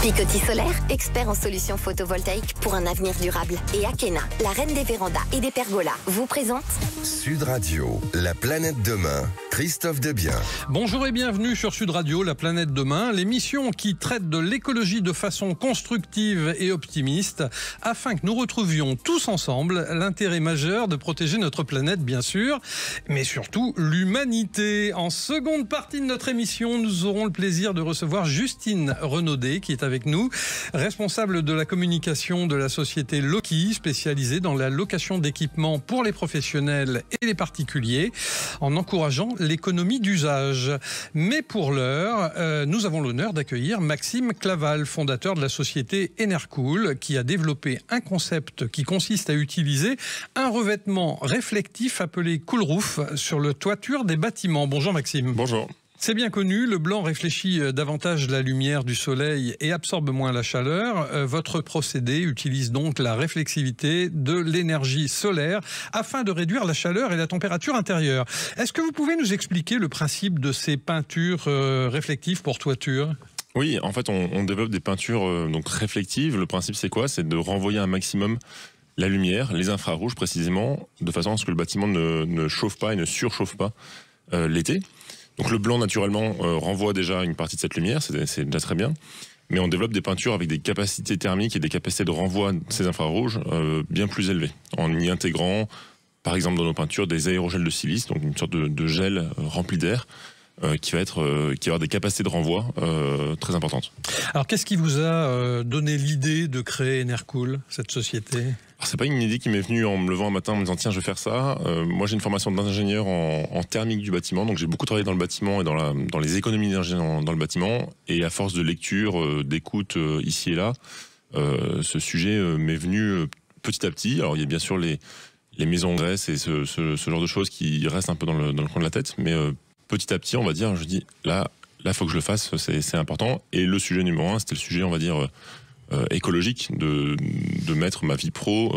Picoty Solaire, expert en solutions photovoltaïques pour un avenir durable. Et Akena, la reine des vérandas et des pergolas, vous présente Sud Radio, la planète demain, Christophe Debien. Bonjour et bienvenue sur Sud Radio, la planète demain, l'émission qui traite de l'écologie de façon constructive et optimiste, afin que nous retrouvions tous ensemble l'intérêt majeur de protéger notre planète, bien sûr, mais surtout l'humanité. En seconde partie de notre émission, nous aurons le plaisir de recevoir Justine Renaudet, qui est avec nous, responsable de la communication de la société Loki, spécialisée dans la location d'équipements pour les professionnels et les particuliers, en encourageant l'économie d'usage. Mais pour l'heure, nous avons l'honneur d'accueillir Maxime Claval, fondateur de la société Enercool, qui a développé un concept qui consiste à utiliser un revêtement réflectif appelé Cool Roof sur le toiture des bâtiments. Bonjour Maxime. Bonjour. C'est bien connu, le blanc réfléchit davantage la lumière du soleil et absorbe moins la chaleur. Votre procédé utilise donc la réflexivité de l'énergie solaire afin de réduire la chaleur et la température intérieure. Est-ce que vous pouvez nous expliquer le principe de ces peintures réflectives pour toiture ? Oui, en fait, on développe des peintures donc réflectives. Le principe, c'est quoi ? C'est de renvoyer un maximum la lumière, les infrarouges précisément, de façon à ce que le bâtiment ne chauffe pas et ne surchauffe pas l'été. Donc le blanc, naturellement, renvoie déjà une partie de cette lumière, c'est déjà très bien. Mais on développe des peintures avec des capacités thermiques et des capacités de renvoi de ces infrarouges bien plus élevées, en y intégrant, par exemple dans nos peintures, des aérogels de silice, donc une sorte de gel rempli d'air, qui va avoir des capacités de renvoi très importantes. Alors qu'est-ce qui vous a donné l'idée de créer Enercool, cette société ? Alors, c'est pas une idée qui m'est venue en me levant un matin en me disant tiens, je vais faire ça. Moi, j'ai une formation d'ingénieur en thermique du bâtiment, donc j'ai beaucoup travaillé dans le bâtiment et dans les économies d'énergie dans le bâtiment. Et à force de lecture, d'écoute ici et là, ce sujet m'est venu petit à petit. Alors il y a bien sûr les maisons en graisse et ce genre de choses qui restent un peu dans le coin de la tête, mais petit à petit, on va dire, je dis là, faut que je le fasse, c'est important. Et le sujet numéro 1, c'était le sujet, on va dire, écologique, de mettre ma vie pro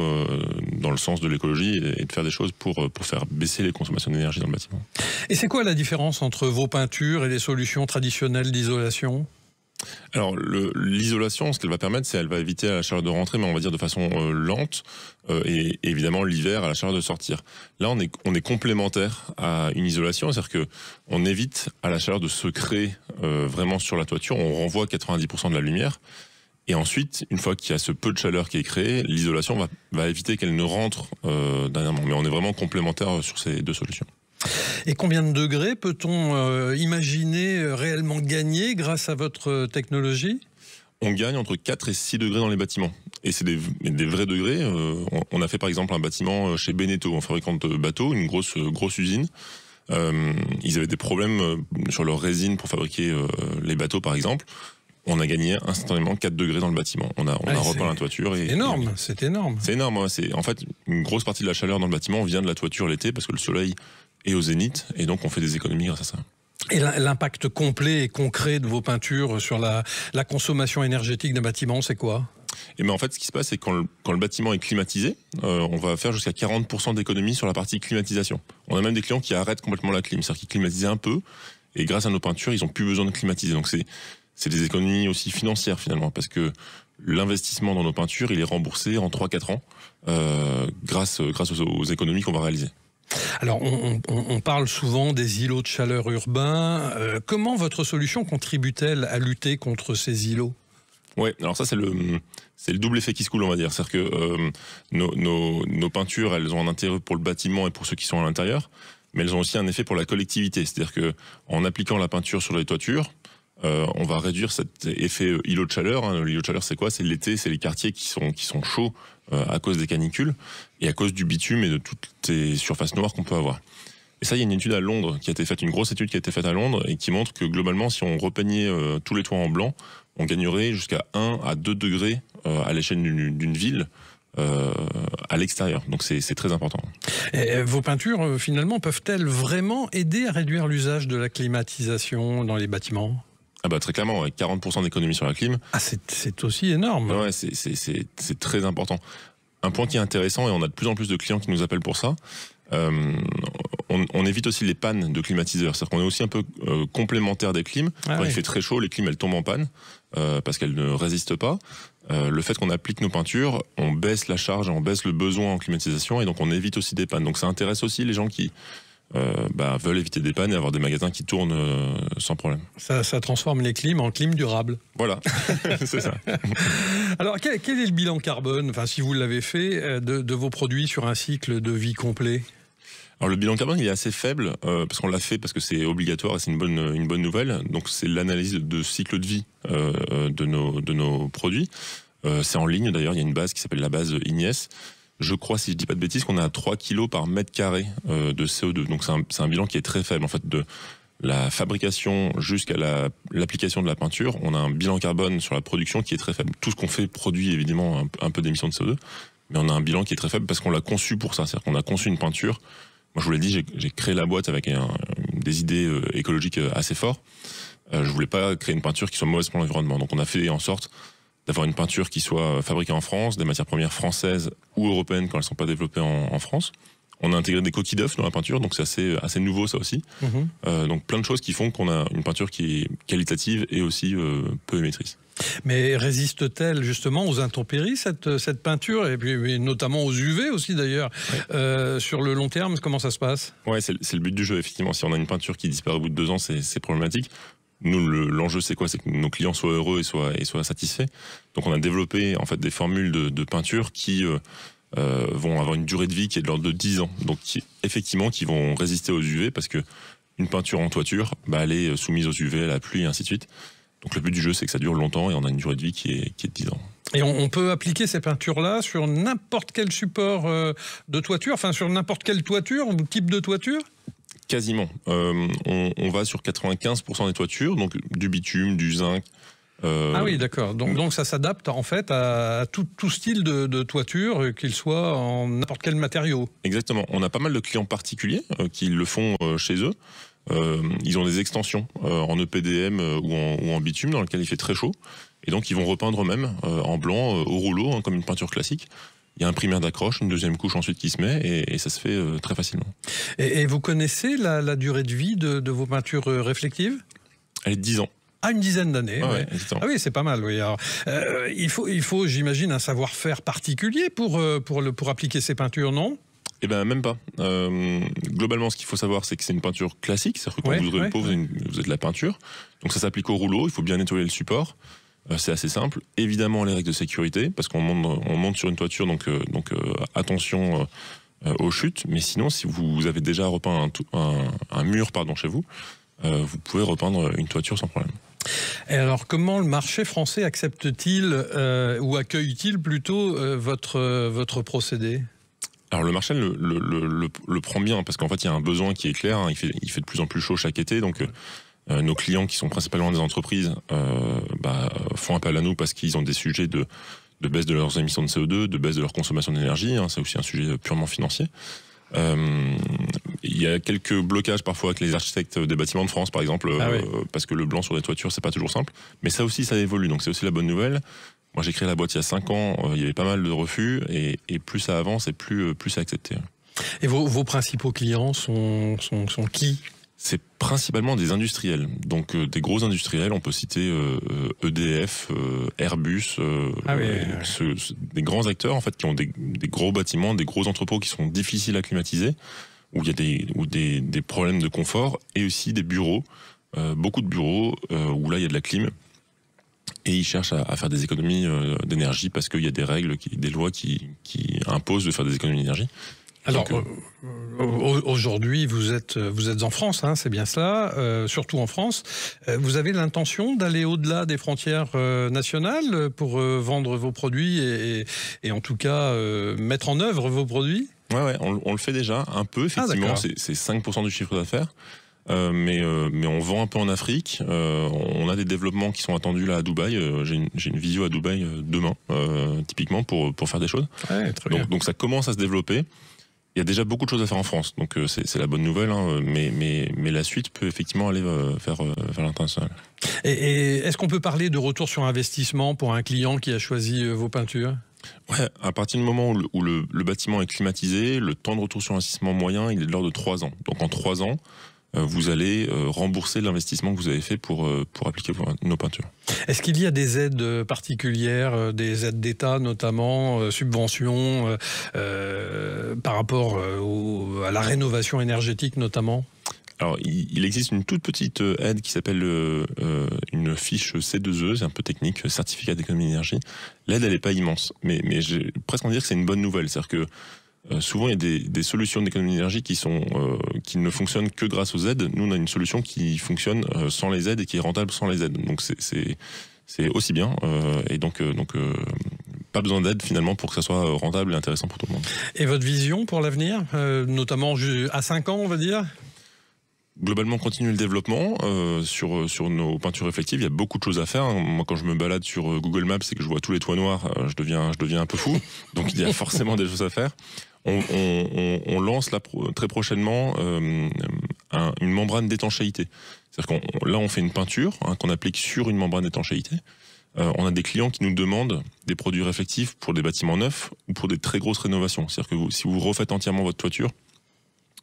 dans le sens de l'écologie et de faire des choses pour faire baisser les consommations d'énergie dans le bâtiment. Et c'est quoi la différence entre vos peintures et les solutions traditionnelles d'isolation ? Alors l'isolation, ce qu'elle va permettre, c'est qu'elle va éviter à la chaleur de rentrer, mais on va dire de façon lente, et évidemment l'hiver à la chaleur de sortir. Là, on est complémentaire à une isolation, c'est-à-dire que on évite à la chaleur de se créer vraiment sur la toiture. On renvoie 90% de la lumière. Et ensuite, une fois qu'il y a ce peu de chaleur qui est créé, l'isolation va éviter qu'elle ne rentre dernièrement. Mais on est vraiment complémentaires sur ces deux solutions. Et combien de degrés peut-on imaginer réellement gagner grâce à votre technologie ? On gagne entre 4 et 6 degrés dans les bâtiments. Et c'est des vrais degrés. On a fait par exemple un bâtiment chez Beneteau, un fabricant de bateaux, une grosse usine. Ils avaient des problèmes sur leur résine pour fabriquer les bateaux par exemple. On a gagné instantanément 4 degrés dans le bâtiment. On a repeint la toiture. C'est énorme, c'est énorme. C'est énorme. Ouais. En fait, une grosse partie de la chaleur dans le bâtiment vient de la toiture l'été parce que le soleil est au zénith et donc on fait des économies grâce à ça. Et l'impact complet et concret de vos peintures sur la consommation énergétique d'un bâtiment, c'est quoi ? Et ben en fait, ce qui se passe, c'est que quand le bâtiment est climatisé, on va faire jusqu'à 40% d'économie sur la partie climatisation. On a même des clients qui arrêtent complètement la clim, c'est-à-dire qu'ils climatisaient un peu et grâce à nos peintures, ils n'ont plus besoin de climatiser. Donc c'est des économies aussi financières finalement, parce que l'investissement dans nos peintures, il est remboursé en 3-4 ans grâce aux économies qu'on va réaliser. Alors, on parle souvent des îlots de chaleur urbains. Comment votre solution contribue-t-elle à lutter contre ces îlots ? Ouais, alors ça c'est le double effet qui se coule, on va dire. C'est-à-dire que nos peintures, elles ont un intérêt pour le bâtiment et pour ceux qui sont à l'intérieur, mais elles ont aussi un effet pour la collectivité. C'est-à-dire que en appliquant la peinture sur les toitures, on va réduire cet effet îlot de chaleur. L'îlot de chaleur, c'est quoi ? C'est l'été, c'est les quartiers qui sont chauds à cause des canicules et à cause du bitume et de toutes ces surfaces noires qu'on peut avoir. Et ça, il y a une étude à Londres qui a été faite, une grosse étude qui a été faite à Londres et qui montre que globalement, si on repeignait tous les toits en blanc, on gagnerait jusqu'à 1 à 2 degrés à l'échelle d'une ville à l'extérieur. Donc c'est très important. Et vos peintures, finalement, peuvent-elles vraiment aider à réduire l'usage de la climatisation dans les bâtiments ? Ah bah très clairement, ouais, 40% d'économie sur la clim. Ah, c'est aussi énorme. Ouais, c'est très important. Un point qui est intéressant, et on a de plus en plus de clients qui nous appellent pour ça, on évite aussi les pannes de climatiseurs. C'est-à-dire qu'on est aussi un peu complémentaire des clims. Quand il fait très chaud, les clims, elles tombent en panne parce qu'elles ne résistent pas. Le fait qu'on applique nos peintures, on baisse la charge, on baisse le besoin en climatisation et donc on évite aussi des pannes. Donc ça intéresse aussi les gens qui veulent éviter des pannes et avoir des magasins qui tournent sans problème. Ça transforme les clims en clim durables. Voilà, c'est ça. Alors quel est le bilan carbone, enfin, si vous l'avez fait, de vos produits sur un cycle de vie complet ? Alors le bilan carbone il est assez faible parce qu'on l'a fait parce que c'est obligatoire et c'est une bonne nouvelle. Donc c'est l'analyse de cycle de vie de nos produits. C'est en ligne d'ailleurs, il y a une base qui s'appelle la base IGNES. Je crois, si je dis pas de bêtises, qu'on a 3 kilos par mètre carré de CO2. Donc c'est un bilan qui est très faible. En fait, de la fabrication jusqu'à l'application de la peinture, on a un bilan carbone sur la production qui est très faible. Tout ce qu'on fait produit évidemment un peu d'émissions de CO2, mais on a un bilan qui est très faible parce qu'on l'a conçu pour ça. C'est-à-dire qu'on a conçu une peinture. Moi, je vous l'ai dit, j'ai créé la boîte avec des idées écologiques assez fortes. Je voulais pas créer une peinture qui soit mauvaise pour l'environnement. Donc on a fait en sorte d'avoir une peinture qui soit fabriquée en France, des matières premières françaises ou européennes quand elles ne sont pas développées en France. On a intégré des coquilles d'œufs dans la peinture, donc c'est assez nouveau ça aussi. Donc plein de choses qui font qu'on a une peinture qui est qualitative et aussi peu émettrice. Mais résiste-t-elle justement aux intempéries, cette peinture, et puis notamment aux UV aussi d'ailleurs, sur le long terme, comment ça se passe ? Ouais, c'est le but du jeu, effectivement. Si on a une peinture qui disparaît au bout de 2 ans, c'est problématique. Nous, l'enjeu, c'est quoi ? C'est que nos clients soient heureux et soient satisfaits. Donc on a développé en fait des formules de peinture qui vont avoir une durée de vie qui est de l'ordre de 10 ans. Donc effectivement, qui vont résister aux UV parce que une peinture en toiture, elle est soumise aux UV, à la pluie et ainsi de suite. Donc le but du jeu, c'est que ça dure longtemps et on a une durée de vie qui est de 10 ans. Et on peut appliquer ces peintures-là sur n'importe quel support de toiture, enfin sur n'importe quelle toiture ou type de toiture ? Quasiment. On va sur 95% des toitures, donc du bitume, du zinc. Ah oui, d'accord. Donc ça s'adapte en fait à tout style de toiture, qu'il soit en n'importe quel matériau. Exactement. On a pas mal de clients particuliers qui le font chez eux. Ils ont des extensions en EPDM ou en bitume dans lesquelles il fait très chaud. Et donc ils vont repeindre eux-mêmes en blanc au rouleau, comme une peinture classique. Il y a un primaire d'accroche, une deuxième couche ensuite qui se met et ça se fait très facilement. Et vous connaissez la durée de vie de vos peintures réflectives ? Elle est de 10 ans. Ah, une dizaine d'années. Ouais. Ah oui, c'est pas mal. Oui. Alors, il faut, j'imagine, un savoir-faire particulier pour appliquer ces peintures, non ? Eh bien, même pas. Globalement, ce qu'il faut savoir, c'est que c'est une peinture classique. C'est-à-dire que quand vous ouvrez le pot, vous êtes de la peinture. Donc ça s'applique au rouleau, il faut bien nettoyer le support. C'est assez simple. Évidemment, les règles de sécurité, parce qu'on monte sur une toiture, donc attention aux chutes. Mais sinon, si vous avez déjà repeint un mur chez vous, vous pouvez repeindre une toiture sans problème. Et alors, comment le marché français accepte-t-il ou accueille-t-il plutôt votre procédé ? Alors le marché le prend bien parce qu'en fait il y a un besoin qui est clair. Il fait de plus en plus chaud chaque été, donc nos clients qui sont principalement des entreprises font appel à nous parce qu'ils ont des sujets de baisse de leurs émissions de CO2, de baisse de leur consommation d'énergie. C'est aussi un sujet purement financier. Il y a quelques blocages parfois avec les architectes des bâtiments de France, par exemple, parce que le blanc sur les toitures, c'est pas toujours simple. Mais ça aussi, ça évolue, donc c'est aussi la bonne nouvelle. Moi, j'ai créé la boîte il y a 5 ans, il y avait pas mal de refus, et plus ça avance, et plus c'est accepté. Et vos principaux clients sont qui ? C'est principalement des industriels, donc des gros industriels. On peut citer EDF, Airbus, des grands acteurs en fait qui ont des gros bâtiments, des gros entrepôts qui sont difficiles à climatiser, où il y a des problèmes de confort, et aussi des bureaux, beaucoup de bureaux où là il y a de la clim. Et ils cherchent à faire des économies d'énergie parce qu'il y a des règles, des lois qui imposent de faire des économies d'énergie. Alors, aujourd'hui, vous êtes en France, c'est bien cela, surtout en France. Vous avez l'intention d'aller au-delà des frontières nationales pour vendre vos produits et en tout cas mettre en œuvre vos produits ? Ouais, on le fait déjà un peu, effectivement, c'est 5% du chiffre d'affaires. Mais on vend un peu en Afrique. On a des développements qui sont attendus là à Dubaï. J'ai une visio à Dubaï demain, typiquement pour faire des choses. Ouais, très bien. Donc ça commence à se développer. Il y a déjà beaucoup de choses à faire en France, donc c'est la bonne nouvelle. Mais la suite peut effectivement aller vers l'international. Et est-ce qu'on peut parler de retour sur investissement pour un client qui a choisi vos peintures ? Ouais, à partir du moment où le bâtiment est climatisé, le temps de retour sur investissement moyen, il est de l'ordre de 3 ans. Donc en 3 ans, vous allez rembourser l'investissement que vous avez fait pour appliquer nos peintures. Est-ce qu'il y a des aides particulières, des aides d'État notamment, subventions, par rapport à la rénovation énergétique notamment ? Alors, il existe une toute petite aide qui s'appelle une fiche C2E, c'est un peu technique, certificat d'économie d'énergie. L'aide, elle n'est pas immense, mais j'ai presque envie de dire que c'est une bonne nouvelle. C'est-à-dire que souvent, il y a des solutions d'économie d'énergie qui ne fonctionnent que grâce aux aides. Nous, on a une solution qui fonctionne sans les aides et qui est rentable sans les aides. Donc, c'est aussi bien. Et donc pas besoin d'aide finalement pour que ça soit rentable et intéressant pour tout le monde. Et votre vision pour l'avenir, notamment à 5 ans, on va dire ? Globalement, continuer le développement sur nos peintures réflectives. Il y a beaucoup de choses à faire. Moi, quand je me balade sur Google Maps et que je vois tous les toits noirs, je deviens un peu fou. Donc, il y a forcément des choses à faire. On lance là, très prochainement une membrane d'étanchéité. C'est-à-dire là, on fait une peinture qu'on applique sur une membrane d'étanchéité. On a des clients qui nous demandent des produits réflectifs pour des bâtiments neufs ou pour des très grosses rénovations. C'est-à-dire que si vous refaites entièrement votre toiture,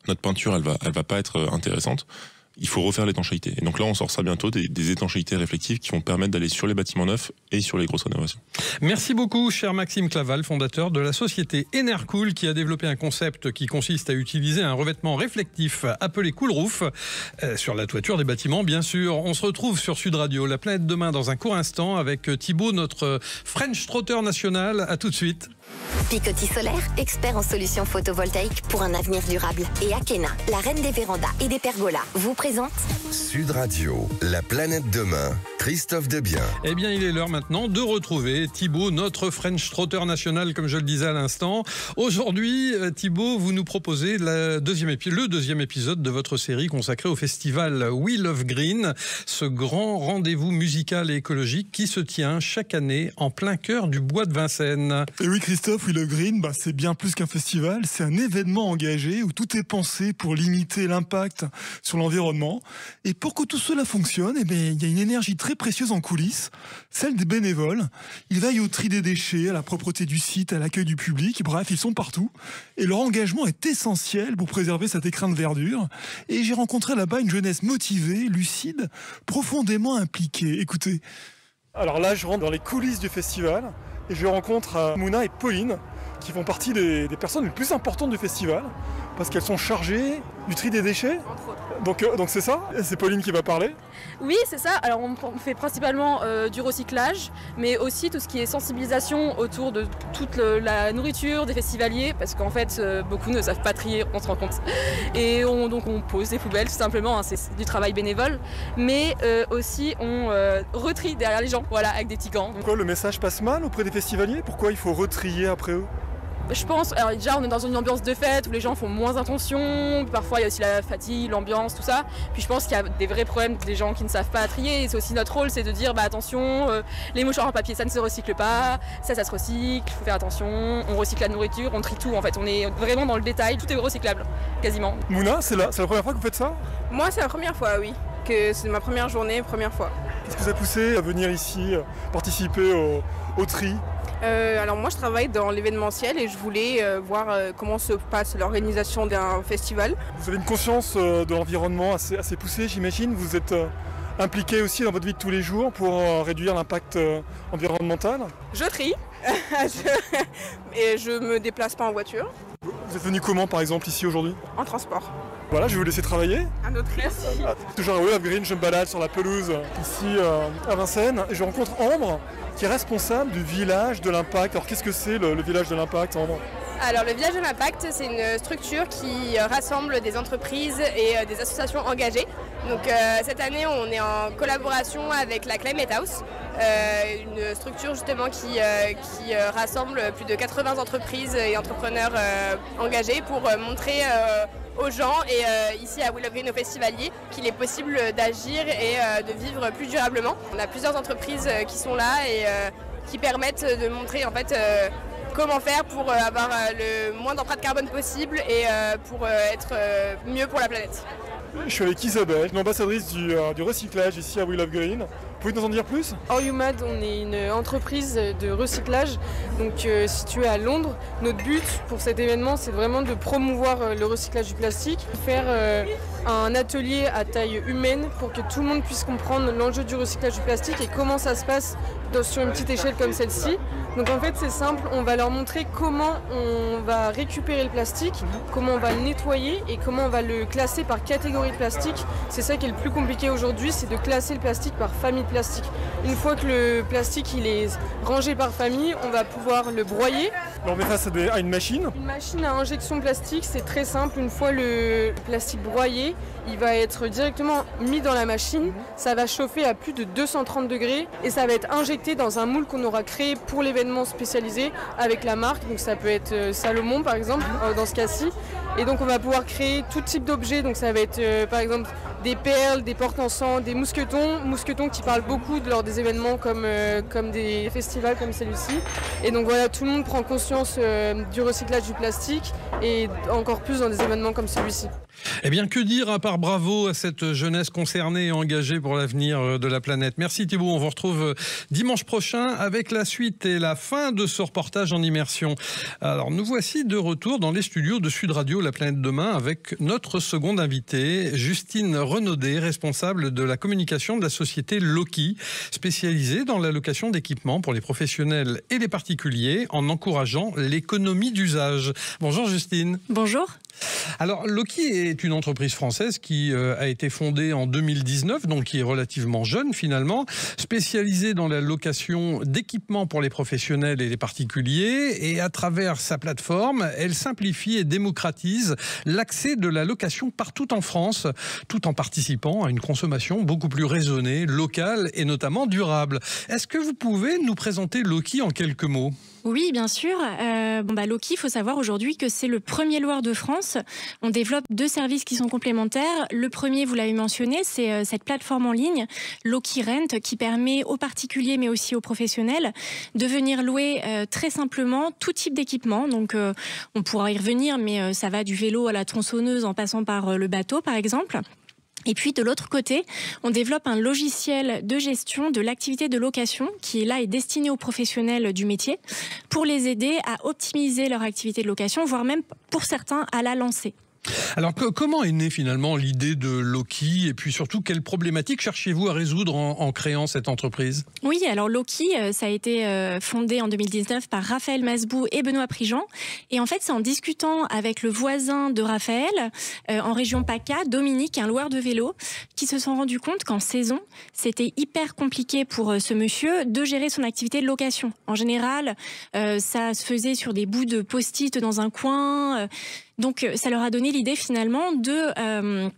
notre peinture, elle va pas être intéressante. Il faut refaire l'étanchéité. Et donc là, on sort ça bientôt, des étanchéités réflectives qui vont permettre d'aller sur les bâtiments neufs et sur les grosses rénovations. Merci beaucoup, cher Maxime Claval, fondateur de la société Enercool, qui a développé un concept qui consiste à utiliser un revêtement réflectif appelé Cool Roof sur la toiture des bâtiments, bien sûr. On se retrouve sur Sud Radio, La Planète Demain, dans un court instant, avec Thibaut, notre French Trotter national. À tout de suite. Picotis Solaire, expert en solutions photovoltaïques pour un avenir durable. Et Akena, la reine des vérandas et des pergolas, vous présente Sud Radio, La Planète Demain, Christophe Debiens. Eh bien, il est l'heure maintenant de retrouver Thibaut, notre French Trotter national, comme je le disais à l'instant. Aujourd'hui, Thibaut, vous nous proposez le deuxième épisode de votre série consacrée au festival We Love Green, ce grand rendez-vous musical et écologique qui se tient chaque année en plein cœur du bois de Vincennes. Et oui, Christophe, We Love Green, c'est bien plus qu'un festival, c'est un événement engagé où tout est pensé pour limiter l'impact sur l'environnement. Et pour que tout cela fonctionne, il y a une énergie très précieuse en coulisses, celle des bénévoles. Ils veillent au tri des déchets, à la propreté du site, à l'accueil du public, bref, ils sont partout. Et leur engagement est essentiel pour préserver cet écrin de verdure. Et j'ai rencontré là-bas une jeunesse motivée, lucide, profondément impliquée. Écoutez. Alors là, je rentre dans les coulisses du festival et je rencontre Mouna et Pauline, qui font partie des personnes les plus importantes du festival, parce qu'elles sont chargées du tri des déchets. Donc c'est ça? C'est Pauline qui va parler? Oui, c'est ça. Alors on fait principalement du recyclage, mais aussi tout ce qui est sensibilisation autour de toute la nourriture des festivaliers, parce qu'en fait beaucoup ne savent pas trier, on se rend compte. Et donc on pose des poubelles tout simplement, c'est du travail bénévole, mais aussi on retrie derrière les gens, voilà, avec des petits gants. Pourquoi le message passe mal auprès des festivaliers? Pourquoi il faut retrier après eux? Je pense, alors déjà on est dans une ambiance de fête où les gens font moins attention, parfois il y a aussi la fatigue, l'ambiance, tout ça. Puis je pense qu'il y a des vrais problèmes des gens qui ne savent pas trier, et c'est aussi notre rôle, c'est de dire attention, les mouchoirs en papier ça ne se recycle pas, ça se recycle, il faut faire attention, on recycle la nourriture, on trie tout en fait, on est vraiment dans le détail, tout est recyclable, quasiment. Mouna, c'est la première fois que vous faites ça? Moi c'est la première fois, oui, que c'est ma première journée, première fois. Qu'est-ce qui vous a poussé à venir ici, participer au tri? Alors moi je travaille dans l'événementiel et je voulais voir comment se passe l'organisation d'un festival. Vous avez une conscience de l'environnement assez poussée, j'imagine. Vous êtes impliqué aussi dans votre vie de tous les jours pour réduire l'impact environnemental. Je trie et je me déplace pas en voiture. Vous êtes venu comment par exemple ici aujourd'hui? En transport. Voilà, je vais vous laisser travailler. Un autre, merci. Toujours à We Love Green, je me balade sur la pelouse ici à Vincennes et je rencontre Ambre, qui est responsable du village de l'impact. Alors qu'est-ce que c'est le village de l'impact, Ambre? Alors le village de l'impact, c'est une structure qui rassemble des entreprises et des associations engagées. Donc cette année, on est en collaboration avec la Climate House, une structure justement qui rassemble plus de 80 entreprises et entrepreneurs engagés pour montrer aux gens et ici à We Love Green, aux festivaliers, qu'il est possible d'agir et de vivre plus durablement. On a plusieurs entreprises qui sont là et qui permettent de montrer en fait comment faire pour avoir le moins d'empreinte carbone possible et pour être mieux pour la planète. Je suis avec Isabelle, l'ambassadrice du recyclage ici à We Love Green. Vous pouvez nous en dire plus? Orumad, on est une entreprise de recyclage, donc située à Londres. Notre but pour cet événement, c'est vraiment de promouvoir le recyclage du plastique, faire un atelier à taille humaine pour que tout le monde puisse comprendre l'enjeu du recyclage du plastique et comment ça se passe sur une petite échelle comme celle-ci. Donc en fait c'est simple, on va leur montrer comment on va récupérer le plastique, comment on va le nettoyer et comment on va le classer par catégorie de plastique. C'est ça qui est le plus compliqué aujourd'hui, c'est de classer le plastique par famille de plastique. Une fois que le plastique il est rangé par famille, on va pouvoir le broyer. On met face à une machine. Une machine à injection plastique, c'est très simple. Une fois le plastique broyé, il va être directement mis dans la machine. Ça va chauffer à plus de 230 degrés et ça va être injecté dans un moule qu'on aura créé pour l'événement spécialisé avec la marque. Donc ça peut être Salomon par exemple, dans ce cas-ci. Et donc on va pouvoir créer tout type d'objets. Donc ça va être par exemple des perles, des porte-encens, des mousquetons qui parlent beaucoup lors des événements comme des festivals comme celui-ci. Et donc voilà, tout le monde prend conscience du recyclage du plastique et encore plus dans des événements comme celui-ci. Eh bien, que dire à part bravo à cette jeunesse concernée et engagée pour l'avenir de la planète. Merci Thibaut, on vous retrouve dimanche prochain avec la suite et la fin de ce reportage en immersion. Alors, nous voici de retour dans les studios de Sud Radio, La Planète Demain, avec notre seconde invitée, Justine Renaudet, responsable de la communication de la société Loki, spécialisée dans la location d'équipements pour les professionnels et les particuliers, en encourageant l'économie d'usage. Bonjour Justine. Bonjour. Alors, Loki est une entreprise française qui a été fondée en 2019, donc qui est relativement jeune finalement, spécialisée dans la location d'équipements pour les professionnels et les particuliers. Et à travers sa plateforme, elle simplifie et démocratise l'accès de la location partout en France, tout en participant à une consommation beaucoup plus raisonnée, locale et notamment durable. Est-ce que vous pouvez nous présenter Loki en quelques mots ? Oui, bien sûr. Loki, il faut savoir aujourd'hui que c'est le premier loueur de France. On développe 2 services qui sont complémentaires. Le premier, vous l'avez mentionné, c'est cette plateforme en ligne, Loki Rent, qui permet aux particuliers, mais aussi aux professionnels, de venir louer très simplement tout type d'équipement. Donc, on pourra y revenir, mais ça va du vélo à la tronçonneuse en passant par le bateau, par exemple. Et puis de l'autre côté, on développe un logiciel de gestion de l'activité de location qui là est destiné aux professionnels du métier pour les aider à optimiser leur activité de location, voire même pour certains à la lancer. Alors comment est née finalement l'idée de Loki et puis surtout quelles problématiques cherchez-vous à résoudre en créant cette entreprise ? Oui, alors Loki, ça a été fondé en 2019 par Raphaël Masbou et Benoît Prigent. Et en fait, c'est en discutant avec le voisin de Raphaël, en région PACA, Dominique, un loueur de vélo, qui se sont rendus compte qu'en saison, c'était hyper compliqué pour ce monsieur de gérer son activité de location. En général, ça se faisait sur des bouts de post-it dans un coin. Donc, ça leur a donné l'idée finalement de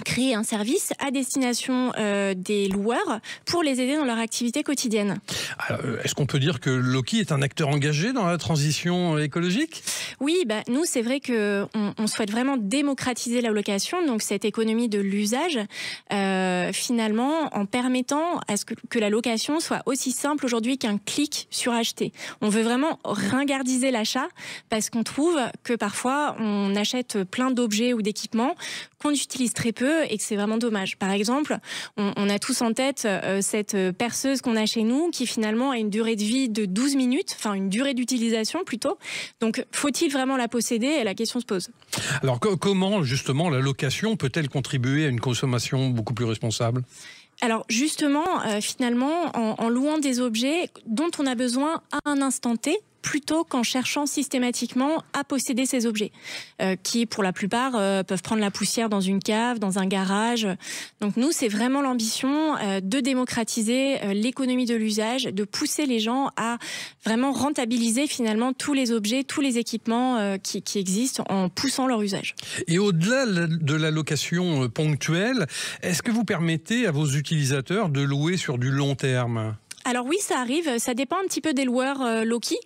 créer un service à destination des loueurs pour les aider dans leur activité quotidienne. Alors, est-ce qu'on peut dire que Loki est un acteur engagé dans la transition écologique ? Oui, nous c'est vrai qu'on souhaite vraiment démocratiser la location, donc cette économie de l'usage, finalement en permettant à ce que la location soit aussi simple aujourd'hui qu'un clic sur acheter. On veut vraiment ringardiser l'achat parce qu'on trouve que parfois on achète plein d'objets ou d'équipements qu'on utilise très peu et que c'est vraiment dommage. Par exemple, on a tous en tête cette perceuse qu'on a chez nous qui finalement a une durée de vie de 12 minutes, enfin une durée d'utilisation plutôt. Donc faut-il vraiment la posséder ? Et la question se pose. Alors comment justement la location peut-elle contribuer à une consommation beaucoup plus responsable ? Alors justement, finalement, en louant des objets dont on a besoin à un instant T, plutôt qu'en cherchant systématiquement à posséder ces objets, qui pour la plupart peuvent prendre la poussière dans une cave, dans un garage. Donc nous, c'est vraiment l'ambition de démocratiser l'économie de l'usage, de pousser les gens à vraiment rentabiliser finalement tous les objets, tous les équipements qui existent en poussant leur usage. Et au-delà de la location ponctuelle, est-ce que vous permettez à vos utilisateurs de louer sur du long terme ? Alors oui, ça arrive. Ça dépend un petit peu des loueurs Loki.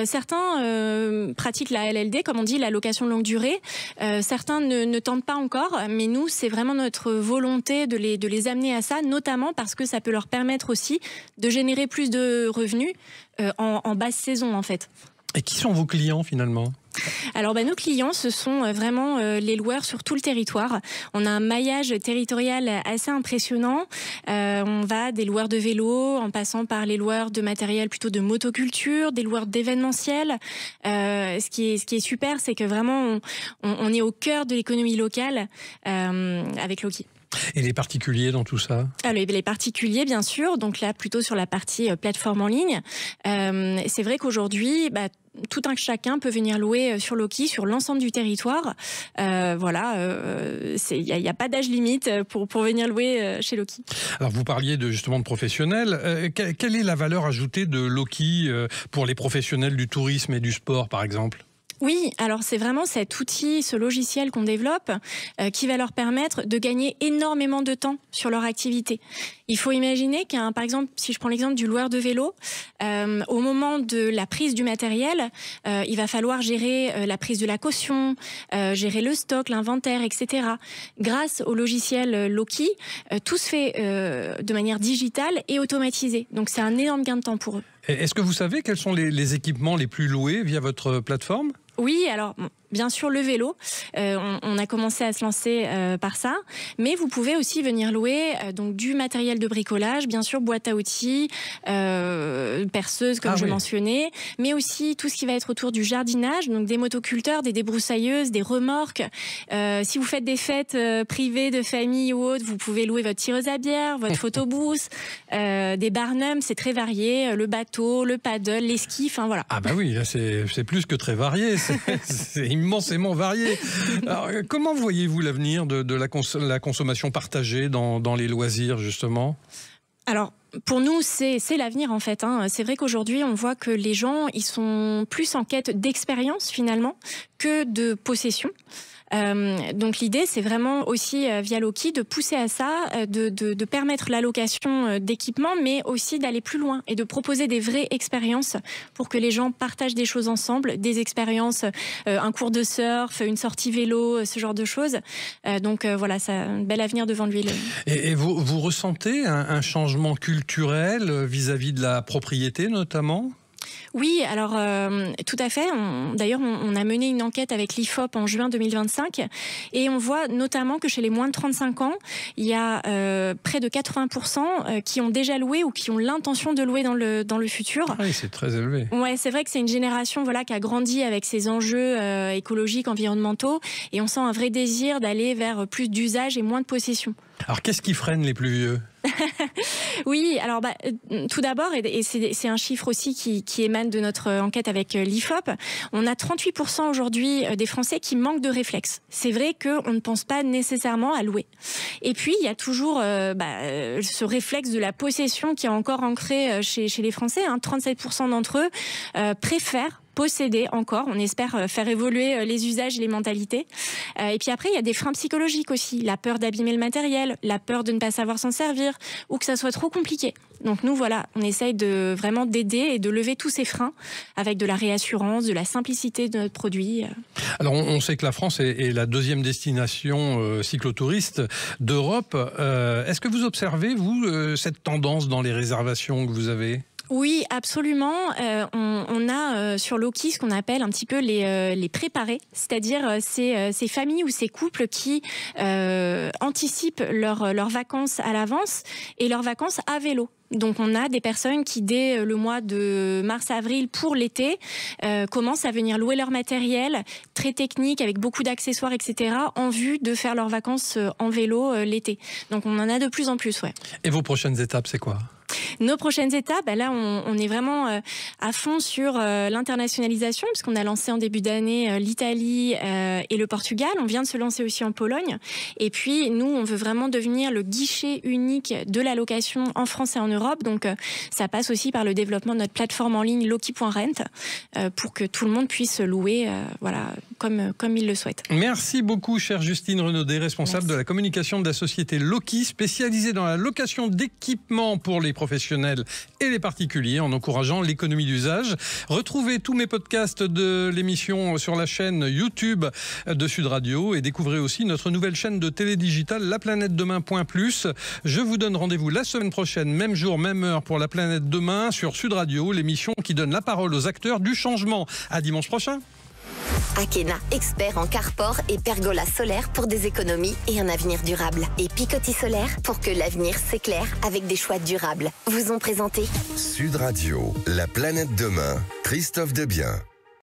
Certains pratiquent la LLD, comme on dit, la location longue durée. Certains ne tentent pas encore, mais nous, c'est vraiment notre volonté de les amener à ça, notamment parce que ça peut leur permettre aussi de générer plus de revenus en basse saison, en fait. Et qui sont vos clients finalement ? Alors nos clients, ce sont vraiment les loueurs sur tout le territoire. On a un maillage territorial assez impressionnant. On va des loueurs de vélo, en passant par les loueurs de matériel plutôt de motoculture, des loueurs d'événementiel. Ce qui est super, c'est que vraiment on est au cœur de l'économie locale avec Loki. Et les particuliers dans tout ça? Les particuliers, bien sûr. Donc là, plutôt sur la partie plateforme en ligne. C'est vrai qu'aujourd'hui, tout un chacun peut venir louer sur Loki, sur l'ensemble du territoire. Il n'y a pas d'âge limite pour venir louer chez Loki. Alors vous parliez justement de professionnels. Quelle est la valeur ajoutée de Loki pour les professionnels du tourisme et du sport, par exemple? Oui, alors c'est vraiment cet outil, ce logiciel qu'on développe qui va leur permettre de gagner énormément de temps sur leur activité. Il faut imaginer par exemple, si je prends l'exemple du loueur de vélo, au moment de la prise du matériel, il va falloir gérer la prise de la caution, gérer le stock, l'inventaire, etc. Grâce au logiciel Loki, tout se fait de manière digitale et automatisée. Donc c'est un énorme gain de temps pour eux. Est-ce que vous savez quels sont les équipements les plus loués via votre plateforme? Oui, alors bien sûr le vélo, on a commencé à se lancer par ça, mais vous pouvez aussi venir louer donc du matériel de bricolage, bien sûr boîte à outils, perceuse comme je mentionnais, mais aussi tout ce qui va être autour du jardinage, donc des motoculteurs, des débroussailleuses, des remorques. Si vous faites des fêtes privées de famille ou autres, vous pouvez louer votre tireuse à bière, votre photobooth, des barnums, c'est très varié, le bateau, le paddle, les skis, enfin voilà. Ah bah oui, là c'est plus que très varié. C'est immensément varié. Alors, comment voyez-vous l'avenir de la consommation partagée dans les loisirs, justement? Alors, pour nous, c'est l'avenir en fait. C'est vrai qu'aujourd'hui, on voit que les gens, ils sont plus en quête d'expérience finalement que de possession. Donc l'idée, c'est vraiment aussi via Loki de pousser à ça, de permettre la location d'équipements, mais aussi d'aller plus loin et de proposer des vraies expériences pour que les gens partagent des choses ensemble, des expériences, un cours de surf, une sortie vélo, ce genre de choses. Donc voilà, ça a un bel avenir devant lui. Et vous ressentez un changement culturel vis-à-vis de la propriété notamment ? Oui, alors tout à fait. D'ailleurs, on a mené une enquête avec l'IFOP en juin 2025 et on voit notamment que chez les moins de 35 ans, il y a près de 80% qui ont déjà loué ou qui ont l'intention de louer dans le futur. Oui, c'est très élevé. Ouais, c'est vrai que c'est une génération qui a grandi avec ces enjeux écologiques, environnementaux, et on sent un vrai désir d'aller vers plus d'usage et moins de possession. Alors, qu'est-ce qui freine les plus vieux ? Oui, alors tout d'abord, et c'est un chiffre aussi qui émane de notre enquête avec l'IFOP, on a 38% aujourd'hui des Français qui manquent de réflexes. C'est vrai qu'on ne pense pas nécessairement à louer. Et puis, il y a toujours ce réflexe de la possession qui est encore ancré chez les Français. 37% d'entre eux préfèrent posséder encore. On espère faire évoluer les usages et les mentalités. Et puis après, il y a des freins psychologiques aussi. La peur d'abîmer le matériel, la peur de ne pas savoir s'en servir ou que ça soit trop compliqué. Donc nous, voilà, on essaye vraiment d'aider et de lever tous ces freins avec de la réassurance, de la simplicité de notre produit. Alors on sait que la France est la deuxième destination cyclotouriste d'Europe. Est-ce que vous observez, vous, cette tendance dans les réservations que vous avez ? Oui, absolument. On a sur Loki ce qu'on appelle un petit peu les préparés, c'est-à-dire ces familles ou ces couples qui anticipent leurs vacances à l'avance et leurs vacances à vélo. Donc on a des personnes qui, dès le mois de mars-avril pour l'été, commencent à venir louer leur matériel très technique avec beaucoup d'accessoires, etc., en vue de faire leurs vacances en vélo l'été. Donc on en a de plus en plus, ouais. Et vos prochaines étapes, c'est quoi ? Nos prochaines étapes, là, on est vraiment à fond sur l'internationalisation, puisqu'on a lancé en début d'année l'Italie et le Portugal. On vient de se lancer aussi en Pologne. Et puis, nous, on veut vraiment devenir le guichet unique de la location en France et en Europe. Donc, ça passe aussi par le développement de notre plateforme en ligne Loki.rent pour que tout le monde puisse louer comme il le souhaite. Merci beaucoup, chère Justine Renaudet, responsable de la communication de la société Loki, spécialisée dans la location d'équipements pour les professionnels et les particuliers en encourageant l'économie d'usage. Retrouvez tous mes podcasts de l'émission sur la chaîne YouTube de Sud Radio et découvrez aussi notre nouvelle chaîne de télé digitale laplanète-demain.plus. Je vous donne rendez-vous la semaine prochaine, même jour, même heure pour La Planète Demain sur Sud Radio, l'émission qui donne la parole aux acteurs du changement. À dimanche prochain. Akena, expert en carport et pergola solaire pour des économies et un avenir durable. Et Picoty Solaire pour que l'avenir s'éclaire avec des choix durables. Vous ont présenté Sud Radio, la planète demain, Christophe Debien.